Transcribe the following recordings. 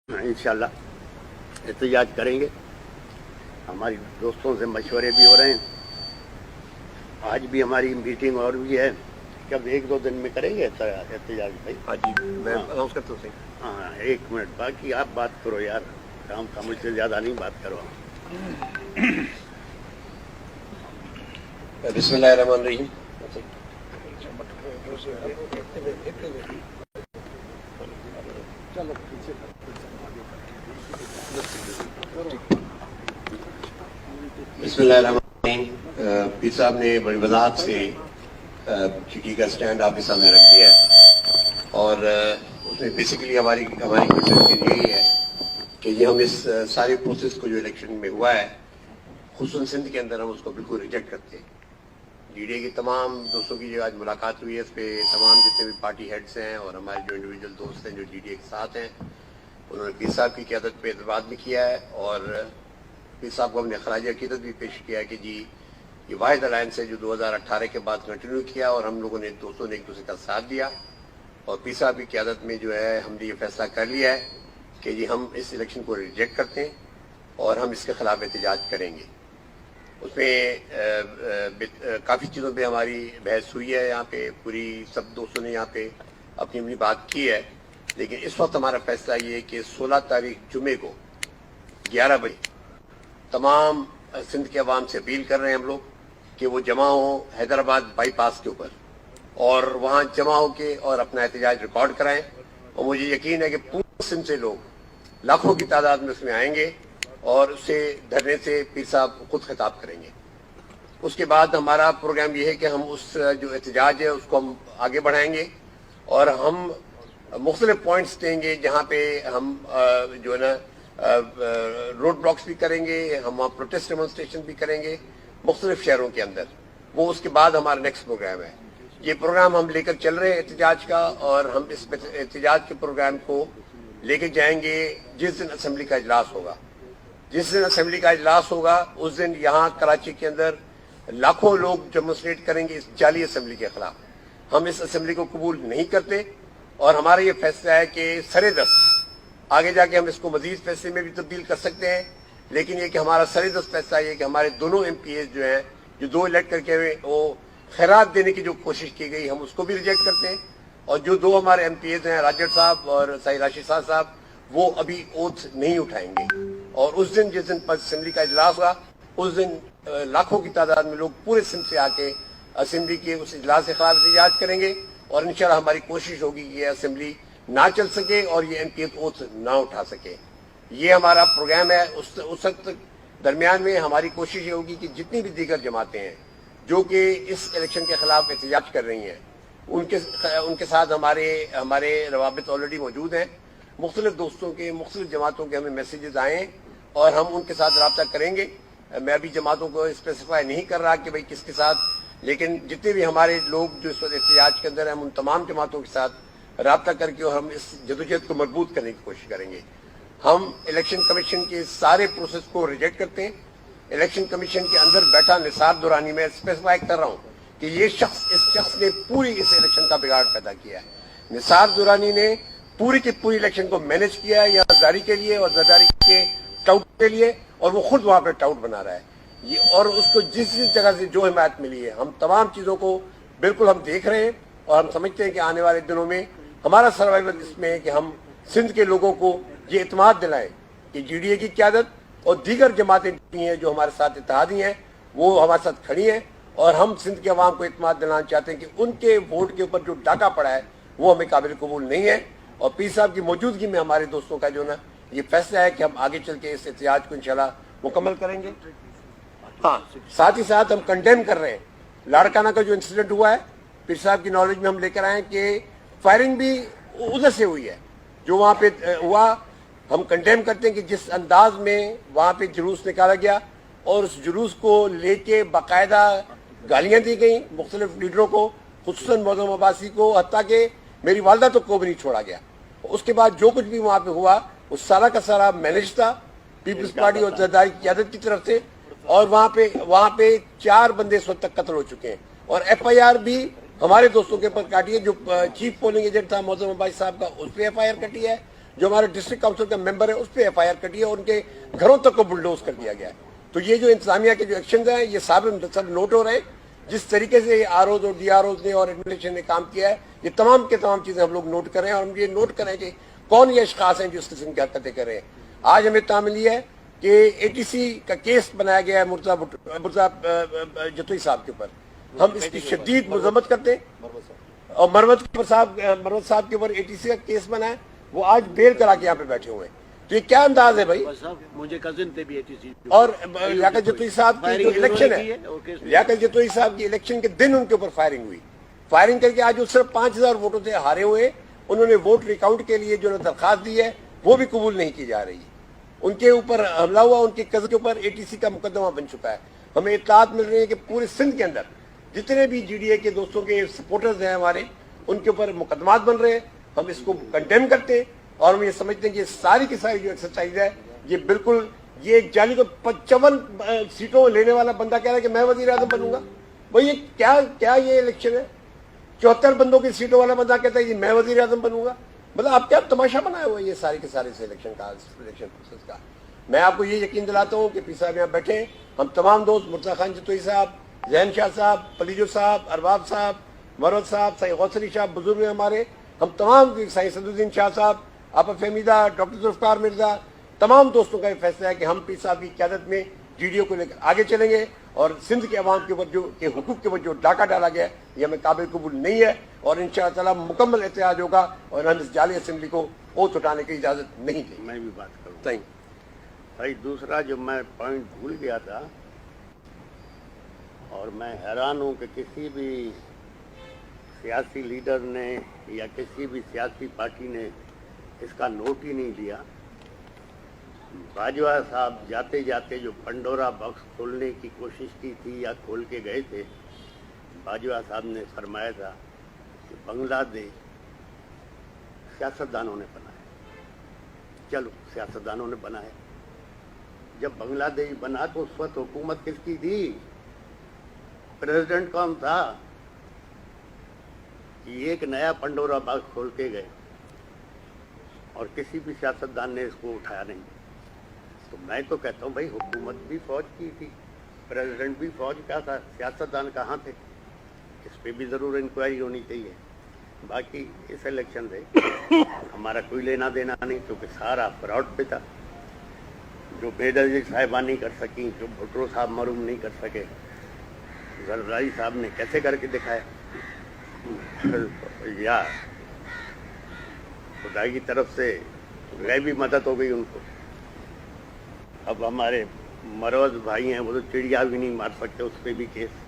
इंशाल्लाह एहतजाज करेंगे। हमारी दोस्तों से मशवरे भी हो रहे हैं। आज भी हमारी मीटिंग और भी है। कब एक दो दिन में करेंगे एहतजाज भाई? हाँ जी, मैं अनाउंस करता हूँ। हाँ, एक मिनट बाकी आप बात करो यार, काम का मुझसे ज़्यादा नहीं बात करो। बिस्मिल्लाहिर्रहमानिर्रहीम। बिस्मिल्लाहिर्रहमानिर्रहीम। पीर साहब ने बड़ी वजाहत से चिट्ठी का स्टैंड आपके सामने रख दिया है और उसमें बेसिकली हमारी क्वेश्चन यही है कि ये हम इस सारे प्रोसेस को जो इलेक्शन में हुआ है खुसूसन सिंध के अंदर हम उसको बिल्कुल रिजेक्ट करते हैं। जीडीए की तमाम दोस्तों की जो आज मुलाकात हुई है इस पर तमाम जितने भी पार्टी हेड्स हैं और हमारे जो इंडिविजुअल दोस्त हैं जो जीडीए के साथ हैं उन्होंने पीर साहब की क़यादत पे एतमाद भी किया है और पीर साहब को हमने खराज अकीदत भी पेश किया है कि जी ये वाहिद अलायंस है जो 2018 के बाद कंटिन्यू किया और हम लोगों ने दोस्तों ने एक दूसरे का साथ दिया और पीर साहब की क़यादत में जो है हमने ये फैसला कर लिया है कि जी हम इस इलेक्शन को रिजेक्ट करते हैं और हम इसके खिलाफ एहतजाज करेंगे। उसमें काफ़ी चीज़ों पे हमारी बहस हुई है। यहाँ पे पूरी सब दोस्तों ने यहाँ पे अपनी अपनी बात की है, लेकिन इस वक्त हमारा फैसला ये है कि 16 तारीख जुमे को 11 बजे तमाम सिंध के अवाम से अपील कर रहे हैं हम लोग कि वो जमा हो हैदराबाद बाईपास के ऊपर और वहाँ जमा हो के और अपना एहतजाज रिकॉर्ड कराएं। और मुझे यकीन है कि पूरे सिंध से लोग लाखों की तादाद में उसमें आएंगे और उससे धरने से पीर साहब खुद खिताब करेंगे। उसके बाद हमारा प्रोग्राम ये है कि हम उस जो एहतजाज है उसको हम आगे बढ़ाएंगे और हम मुख्तलिफ पॉइंट्स देंगे जहाँ पे हम जो है ना रोड ब्लॉक्स भी करेंगे, हम वहाँ प्रोटेस्ट डेमोन्स्ट्रेशन भी करेंगे मुख्तलिफ शहरों के अंदर। वो उसके बाद हमारा नेक्स्ट प्रोग्राम है। ये प्रोग्राम हम लेकर चल रहे हैं एहतजाज का और हम इस एहतजाज के प्रोग्राम को लेकर जाएंगे जिस दिन असम्बली का इजलास होगा। जिस दिन असेंबली का इजलास होगा उस दिन यहाँ कराची के अंदर लाखों लोग डेमोन्स्ट्रेट करेंगे इस जाली असेंबली के खिलाफ। हम इस असेंबली को कबूल नहीं करते और हमारा ये फैसला है कि सरे दस्त आगे जाके हम इसको मजीद फैसले में भी तब्दील कर सकते हैं, लेकिन ये कि हमारा सरे दस्त फैसला ये कि हमारे दोनों MPAs जो हैं जो 2 इलेक्ट करके वो खैरात देने की जो कोशिश की गई हम उसको भी रिजेक्ट करते हैं और जो 2 हमारे MPAs हैं राजड़ साहब और सईद राशिद साहब वो अभी ओथ नहीं उठाएंगे और उस दिन जिस दिन असेंबली का इजलास हुआ उस दिन लाखों की तादाद में लोग पूरे सिंध से आके असेंबली के उस इजलास के खिलाफ एहतजाज करेंगे और इंशाल्लाह हमारी कोशिश होगी कि ये असेंबली ना चल सके और ये MPA ओथ ना उठा सके। ये हमारा प्रोग्राम है। उस वक्त दरमियान में हमारी कोशिश ये होगी कि जितनी भी दीगर जमातें हैं जो कि इस इलेक्शन के खिलाफ एहतजाज कर रही हैं उनके साथ हमारे रवाबित ऑलरेडी मौजूद हैं। मुख्तलिफ दोस्तों के मुख्तलिफ जमातों के हमें मैसेजेस आए और हम उनके साथ रब्ता करेंगे। मैं अभी जमातों को स्पेसिफाई नहीं कर रहा कि भाई किसके साथ, लेकिन जितने भी हमारे लोग जो इस वक्त एहतजाज के अंदर हैं हम उन तमाम जमातों के साथ रब्ता करके और हम इस जदोजहद को मजबूत करने की कोशिश करेंगे। हम इलेक्शन कमीशन के सारे प्रोसेस को रिजेक्ट करते हैं। इलेक्शन कमीशन के अंदर बैठा निसार दुरानी, में स्पेसिफाई कर रहा हूँ कि इस शख्स ने पूरी इस इलेक्शन का बिगाड़ पैदा किया है। निसार दुरानी ने पूरी की पूरी इलेक्शन को मैनेज किया है यहाँ जरदारी के लिए और जरदारी के टाउट के लिए और वो खुद वहां पे टाउट बना रहा है ये और उसको जिस जगह से जो हिमायत मिली है हम तमाम चीजों को बिल्कुल हम देख रहे हैं और हम समझते हैं कि आने वाले दिनों में हमारा सर्वाइवल इसमें है कि हम सिंध के लोगों को ये इत्मीनान दिलाएं कि GDA की क़यादत और दीगर जमातें हैं जो हमारे साथ इत्तेहादी हैं वो हमारे साथ खड़ी हैं और हम सिंध के अवाम को इत्मीनान दिलाना चाहते हैं कि उनके वोट के ऊपर जो डाका पड़ा है वो हमें काबिल कबूल नहीं है और पीर साहब की मौजूदगी में हमारे दोस्तों का जो ना ये फैसला है कि हम आगे चल के इस एहतजाज को इंशाल्लाह मुकम्मल करेंगे। हाँ, साथ ही साथ हम कंडेम कर रहे हैं लाड़काना का जो इंसिडेंट हुआ है। पीर साहब की नॉलेज में हम लेकर आए कि फायरिंग भी उधर से हुई है जो वहाँ पे हुआ। हम कंडेम करते हैं कि जिस अंदाज में वहाँ पे जुलूस निकाला गया और उस जुलूस को लेके बाकायदा गालियाँ दी गई मुख्तलिफ लीडरों को, खुसूसन मौजूद अब्बासी को, हत्ता के मेरी वालदा तो को भी नहीं छोड़ा गया। उसके बाद जो कुछ भी वहाँ पे हुआ वो सारा का सारा मैनेज था पीपल्स पार्टी और जरदारी की क़यादत की तरफ से और वहाँ पे 4 बंदे इस वक्त तक कत्ल हो चुके हैं और FIR भी हमारे दोस्तों के ऊपर काटी है। जो चीफ पोलिंग एजेंट था मौजूद अब्बासी साहब का उस पर FIR कटी है, جو ہمارے ڈسٹرکٹ کاؤنسل کا ممبر ہے اس پہ FIR کٹی ہے اور ان کے گھروں تک کو بلڈوز کر دیا گیا ہے. تو یہ جو انتظامیہ کے جو ایکشنز ہیں یہ سب نوٹ ہو رہے ہیں. جس طریقے سے ROs اور DROs نے اور ایڈمنسٹریشن نے کام کیا ہے یہ تمام کے تمام چیزیں ہم لوگ نوٹ کر رہے ہیں اور ہم یہ نوٹ کریں کہ کون یہ اشخاص ہیں جو اس قسم کی حرکتیں کر رہے ہیں. آج ہمیں تعمیل یہ ہے کہ ATC کا کیس بنایا گیا ہے مرزا جتوئی صاحب کے اوپر. ہم اس کی شدید مذمت کرتے ہیں اور مروت صاحب کے اوپر ATC کا کیس بنا ہے. وہ آج بیل کرا کے یہاں پہ بیٹھے ہوئے ہیں. تو یہ کیا انداز ہے بھائی؟ مجھے کزن تھے بھی ATC اور لیاقت جتوئی صاحب کی جو الیکشن ہے لیاقت جتوئی صاحب کی الیکشن کے دن ان کے اوپر فائرنگ ہوئی. فائرنگ کر کے آج وہ صرف 5000 ووٹوں سے ہارے ہوئے. انہوں نے ووٹ ریکاؤنٹ کے لیے جو درخواست دی ہے وہ بھی قبول نہیں کی جا رہی. ان کے اوپر حملہ ہوا. ان کے کزن کے اوپر ATC کا مقدمہ بن چکا ہے. ہمیں اطلاعات مل رہی ہیں کہ پورے سندھ کے اندر جتنے بھی GDA کے دوستوں کے سپورٹرز ہیں ہمارے ان کے اوپر مقدمات بن رہے ہیں. ہم اس کو کنڈیم کرتے ہیں اور ہم یہ سمجھتے ہیں کہ ساری کی ساری جو ایکسرسائز ہے یہ بالکل یہ جعلی کو 55 سیٹوں لینے والا بندہ کہہ رہا ہے کہ میں وزیر اعظم بنوں گا. بھائی یہ کیا یہ الیکشن ہے؟ 74 بندوں کی سیٹوں والا بندہ کہتا ہے کہ میں وزیر اعظم بنوں گا. مطلب آپ کیا تماشا بنایا ہوا یہ سارے کے سارے سے الیکشن پروسیس کا. میں آپ کو یہ یقین دلاتا ہوں کہ پی صاحب یہاں بیٹھے ہیں. ہم تمام دوست مرزا خان جتوئی صاحب, ذہن شاہ صاحب, پلیجو صاحب, ارباب صاحب, مروت صاحب, سائیں غوث علی شاہ بزرگ ہیں ہمارے, ہم تمام سائیں صدرالدین شاہ صاحب, آپا فہمیدہ, ڈاکٹر ذوالفقار مرزا, تمام دوستوں کا یہ فیصلہ ہے کہ ہم پی صاحب کی قیادت میں GDO کو لے کر آگے چلیں گے اور سندھ کے عوام کے اوپر جو کے حقوق کے اوپر جو ڈاکہ ڈالا گیا ہے یہ ہمیں قابل قبول نہیں ہے اور انشاءاللہ تعالیٰ مکمل احتجاج ہوگا اور ہم اس جعلی اسمبلی کو اوت اٹھانے کی اجازت نہیں دیں. میں بھی بات کروں تھینک بھائی. دوسرا جو میں پوائنٹ بھول گیا تھا اور میں حیران ہوں کہ کسی بھی سیاسی لیڈر نے یا کسی بھی سیاسی پارٹی نے اس کا نوٹ ہی نہیں لیا. باجوہ صاحب جاتے جاتے جو پنڈورا باکس کھولنے کی کوشش کی تھی یا کھول کے گئے تھے, باجوہ صاحب نے فرمایا تھا کہ بنگلہ دیش سیاستدانوں نے بنایا. چلو سیاستدانوں نے بنایا. جب بنگلہ دیش بنا تو اس وقت حکومت کس کی تھی؟ پریزیڈنٹ کون تھا؟ یہ ایک نیا پنڈورا باکس کھول کے گئے اور کسی بھی سیاستدان نے اس کو اٹھایا نہیں. تو میں تو کہتا ہوں بھائی حکومت بھی فوج کی تھی, پریزیڈنٹ بھی فوج کا تھا, سیاستدان کہاں تھے؟ اس پہ بھی ضرور انکوائری ہونی چاہیے. باقی اس الیکشن سے ہمارا کوئی لینا دینا نہیں کیونکہ سارا فراڈ پہ تھا. جو بیدرجی صاحبہ نہیں کر سکیں, جو بھٹو صاحب معروم نہیں کر سکے, زرداری صاحب نے کیسے کر کے دکھایا. یا خدا کی طرف سے غیبی مدد ہو گئی ان کو. اب ہمارے مروز بھائی ہیں وہ تو چڑیا بھی نہیں مار سکتے, اس پہ بھی کیس.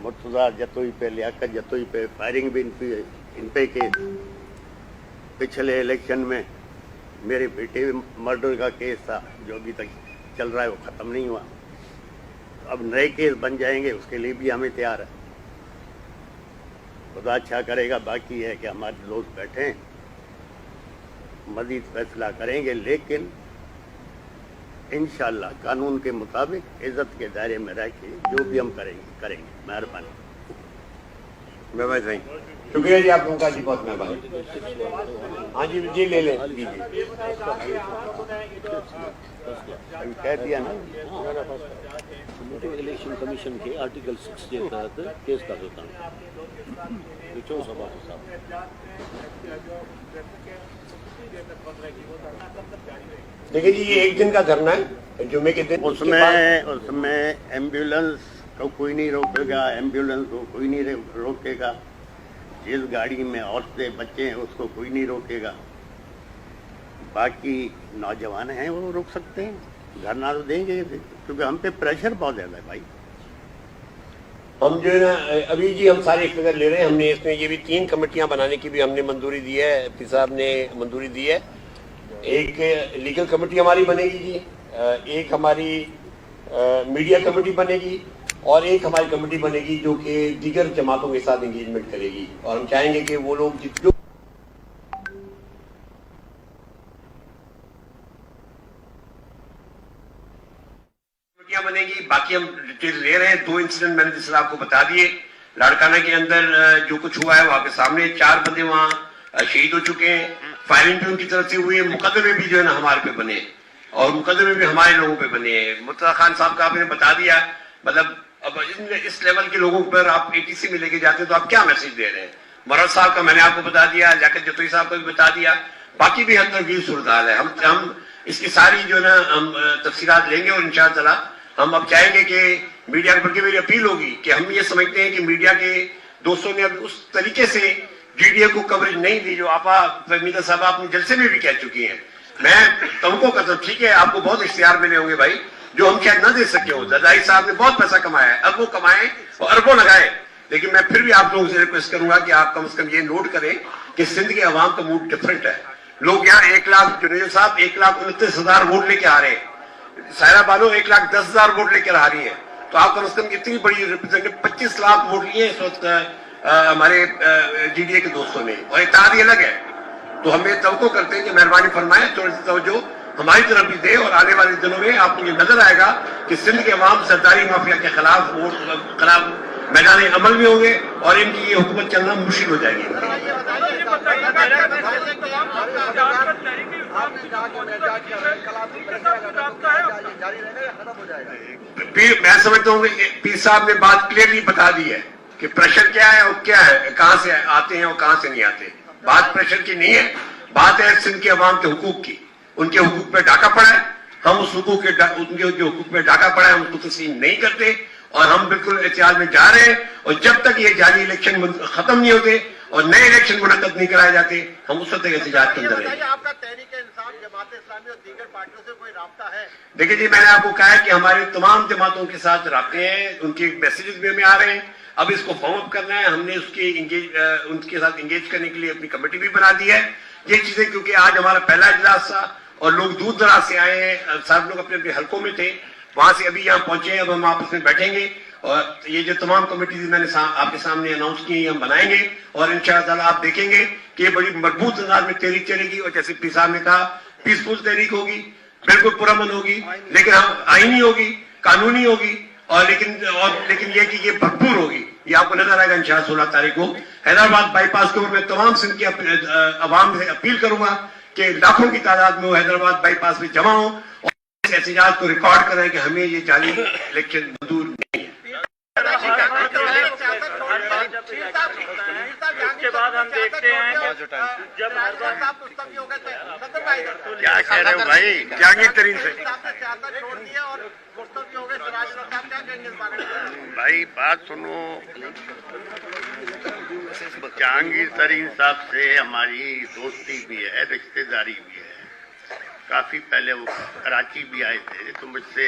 مرتضیٰ جتوئی پہ, لیاقت جتوئی پہ فائرنگ بھی ان پہ کیس. پچھلے الیکشن میں میرے بیٹے مرڈر کا کیس تھا جو ابھی تک چل رہا ہے, وہ ختم نہیں ہوا. اب نئے کیس بن جائیں گے, اس کے لیے بھی ہمیں تیار ہے. خدا اچھا کرے گا. باقی ہے کہ ہمارے دوست بیٹھے ہیں, مزید فیصلہ کریں گے, لیکن انشاءاللہ قانون کے مطابق عزت کے دائرے میں رہ کے جو بھی ہم کریں گے. مہربانی. بھائی صحیح, شکریہ جی آپ لوگوں کا, جی بہت مہربانی. ہاں جی جی لے لیں. جی جی کہہ دیا نا. الیکشن کمیشن کے آرٹیکل 6 کے تحت کیس کا دیتا ہوں. دیکھیے جی یہ ایک دن کا دھرنا ہے جمعے کے دن. اس میں ایمبولینس کو کوئی نہیں روکے گا, ایمبولینس کو کوئی نہیں روکے گا. جس گاڑی میں عورتیں بچے ہیں اس کو کوئی نہیں روکے گا. باقی نوجوان ہیں وہ روک سکتے ہیں, دھرنا تو دیں گے کیونکہ ہم پہ پریشر بہت زیادہ ہے بھائی. ہم جو ہے نا ابھی جی ہم سارے اقتدار لے رہے ہیں. ہم نے اس میں یہ بھی 3 کمیٹیاں بنانے کی بھی ہم نے منظوری دی ہے, پی صاحب نے منظوری دی ہے. ایک لیگل کمیٹی ہماری بنے گی جی, ایک ہماری میڈیا کمیٹی بنے گی اور ایک ہماری کمیٹی بنے گی جو کہ دیگر جماعتوں کے ساتھ انگیجمنٹ کرے گی. اور ہم چاہیں گے کہ وہ لوگ جو بنے گی. باقی ہم ڈیٹیل لے رہے ہیں. 2 انسیڈنٹ میں نے جس طرح آپ کو بتا دیے. لاڑکانہ کے اندر جو کچھ ہوا ہے وہ آپ کے سامنے, 4 بندے وہاں शहीद हो चुके हैं, फायरिंग भी उनकी तरफ से हुई है, मुकदमे भी जो है ना हमारे पे बने और मुकदमे भी हमारे लोगों पे बने हैं। मुर्तजा खान साहब का आपने बता दिया, मतलब अब इस लेवल के लोगों पर आप ATC में लेके जाते हैं तो आप क्या मैसेज दे रहे हैं। मरद साहब का मैंने आपको बता दिया, लियाकत जतोई साहब को भी बता दिया, बाकी भी हद तक ये सूरत हाल है। हम इसकी सारी जो है ना हम तफसीलात लेंगे और इंशाअल्लाह हम अब चाहेंगे कि मीडिया के बल्कि मेरी अपील होगी कि हम ये समझते हैं कि मीडिया के दोस्तों ने अब उस तरीके से GDA को कवरेज नहीं दी जो आपा फहमीदा साहब अपने जलसे में भी कह चुकी हैं। मैं तुमको कहता हूं, ठीक है आपको बहुत इख्तियार मिले होंगे भाई जो हम शायद न दे सके हो। जरदारी साहब ने बहुत पैसा कमाया है, अब वो कमाए और अरबों लगाए, लेकिन मैं फिर भी आप लोगों से रिक्वेस्ट करूंगा कि आप कम से कम ये नोट करें कि सिंध के अवाम का मूड डिफरेंट है। लोग यहाँ 1 लाख जुनेजो साहब 1,29,000 वोट लेके आ रहे हैं, सायरा बानो 1,10,000 वोट लेकर आ रही है, तो आप कम से कम इतनी बड़ी रिप्रेजेंटेटिव 25 लाख वोट लिए इस वक्त हमारे GDA के दोस्तों ने, और इत्तेहादी अलग है। तो हमें तवक्को करते हैं कि मेहरबानी फरमाएं, थोड़ी सी तवज्जो हमारी तरफ भी दे और आने वाले दिनों में आपको ये नजर आएगा कि सिंध के अवाम सरदारी माफिया के खिलाफ मैदान अमल में होंगे और इनकी ये हुकूमत चलना मुश्किल हो जाएगी। मैं समझता हूँ कि पीर साहब ने बात क्लियरली बता दी है कि प्रेशर क्या है और क्या है, कहां से आते हैं और कहां से नहीं आते। बात प्रेशर की नहीं है, बात है सिंध के अवाम के हुकूक की। उनके हुकूक पे डाका पड़ा है, हम उस हुकूक के उनके हुकूक पे डाका पड़ा है हम उसको तस्लीम नहीं करते और हम बिल्कुल एहतियात में जा रहे हैं। और जब तक ये जाली इलेक्शन खत्म नहीं होते और नए इलेक्शन मुनक्कद नहीं कराए जाते हम उस वक्त एहतिजाज के अंदर रहेंगे। आपका तहरीक-ए-इंसाफ, जमात-ए-इस्लामी और दीगर पार्टियों से कोई राब्ता है? देखिए जी, मैंने आपको कहा है कि हमारे तमाम जमातों के साथ राब्ते हैं, उनके मैसेजेस भी हमें आ रहे हैं। अब इसको फॉर्म अप करना है, हमने उनके साथ इंगेज करने के लिए अपनी कमेटी भी बना दी है। ये चीजें क्योंकि आज हमारा पहला इजलास था और लोग दूर दराज से आए हैं, सब लोग अपने अपने हलकों में थे, वहां से अभी यहाँ पहुंचे हैं। अब हम आपस में बैठेंगे और ये जो तमाम कमेटी मैंने आपके सामने अनाउंस की हम बनाएंगे और इंशाअल्लाह आप देखेंगे कि ये बड़ी मजबूत अंदाज में तहरीक चलेगी और जैसे पी साहब ने कहा पीसफुल तहरीक होगी, बिल्कुल पुरअमन होगी, लेकिन हम आईनी होगी, कानूनी होगी और लेकिन ये कि ये भरपूर होगी। ये आपको नजर आएगा इंशाअल्लाह 16 तारीख को हैदराबाद बाईपास के ऊपर। मैं तमाम सिंध की अवाम से अपील करूंगा कि लाखों की तादाद में वो हैदराबाद बाईपास में जमा हो और इस एहतजाज को रिकॉर्ड करें कि हमें ये जाली इलेक्शन मंजूर नहीं है। उसके बाद हम देखते हैं जब क्या कह रहे हो भाई, जहांगीर तरीन से छोड़ दिया और मुस्तफी हो गए सिराज साहब, क्या कहेंगे इस बारे में? भाई बात सुनो, जहांगीर तरीन साहब से हमारी दोस्ती भी है, रिश्तेदारी भी है। काफी पहले वो कराची भी आए थे तो मुझसे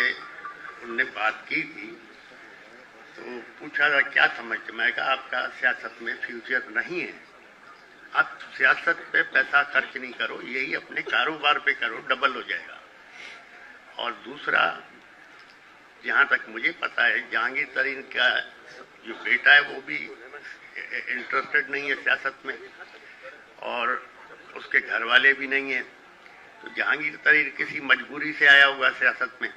उनने बात की थी, तो पूछा था क्या समझते, मैं कहा आपका सियासत में फ्यूचर नहीं है, आप सियासत पे पैसा खर्च नहीं करो, यही अपने कारोबार पे करो, डबल हो जाएगा। और दूसरा, जहाँ तक मुझे पता है जहांगीर तरीन का जो बेटा है वो भी इंटरेस्टेड नहीं है सियासत में और उसके घर वाले भी नहीं है। तो जहांगीर तरीन किसी मजबूरी से आया हुआ सियासत में,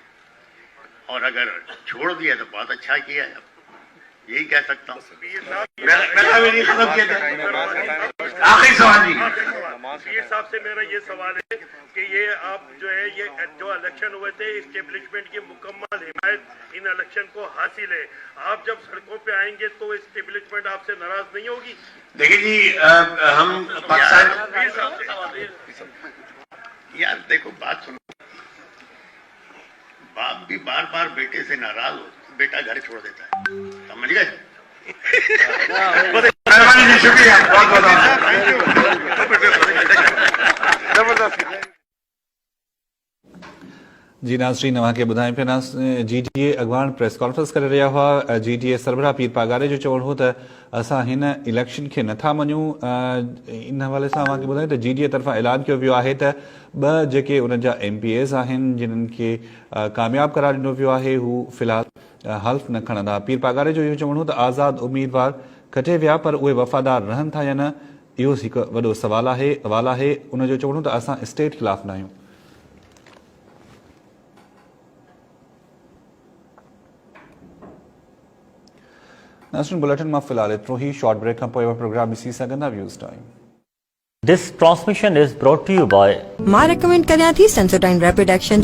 और अगर छोड़ दिया तो बहुत अच्छा किया है, यही कह सकता हूँ। आखिरी सवाल जी, पीर साहब से मेरा ये सवाल है कि ये आप जो है ये जो इलेक्शन हुए थे इस्टेब्लिशमेंट की मुकम्मल हिमायत इन इलेक्शन को हासिल है, आप जब सड़कों पे आएंगे तो इस्टेब्लिशमेंट आपसे नाराज नहीं होगी? देखिए जी, हम पाकिस्तान यार देखो बात सुनो, बाप भी बार बार बेटे से नाराज हो, बेटा घर छोड़ देता है, समझ गए? मेहरबानी जी, शुक्रिया, बहुत बहुत जी नाज़रीन, अव्हांखे ॿुधायूं पिया GDA अॻवान प्रेस कॉन्फ्रेंस करे रहिया हुआ। GDA सरबराह पीर पागारे जो चवणु हो त असां हिन इलेक्शन खे नथा मञूं। इन हवाले सां अव्हांखे ॿुधायूं त GDA तरफ़ां ऐलान कयो वियो आहे त ॿ जेके उन्हनि जा MPAs आहिनि जिन्हनि खे कामयाब करार ॾिनो वियो आहे, हू फ़िलहाल हल्फ़ न खणंदा। पीर पागारे जो इहो चवणु हो त आज़ाद उम्मीदवार कटे विया पर उहे वफ़ादार रहनि था या न, इहो हिकु वॾो सवाल आहे। उनजो चवणु हो त असां स्टेट ख़िलाफ़ न आहियूं। नाज़रीन, बुलेटिन मां फ़िलहाल एतिरो ई। शॉर्ट ब्रेक खां पोइ प्रोग्राम ॾिसी सघंदा views time. This transmission is brought to you by मां रेकमेंड करियां थी सेंसोडाइन रैपिड एक्शन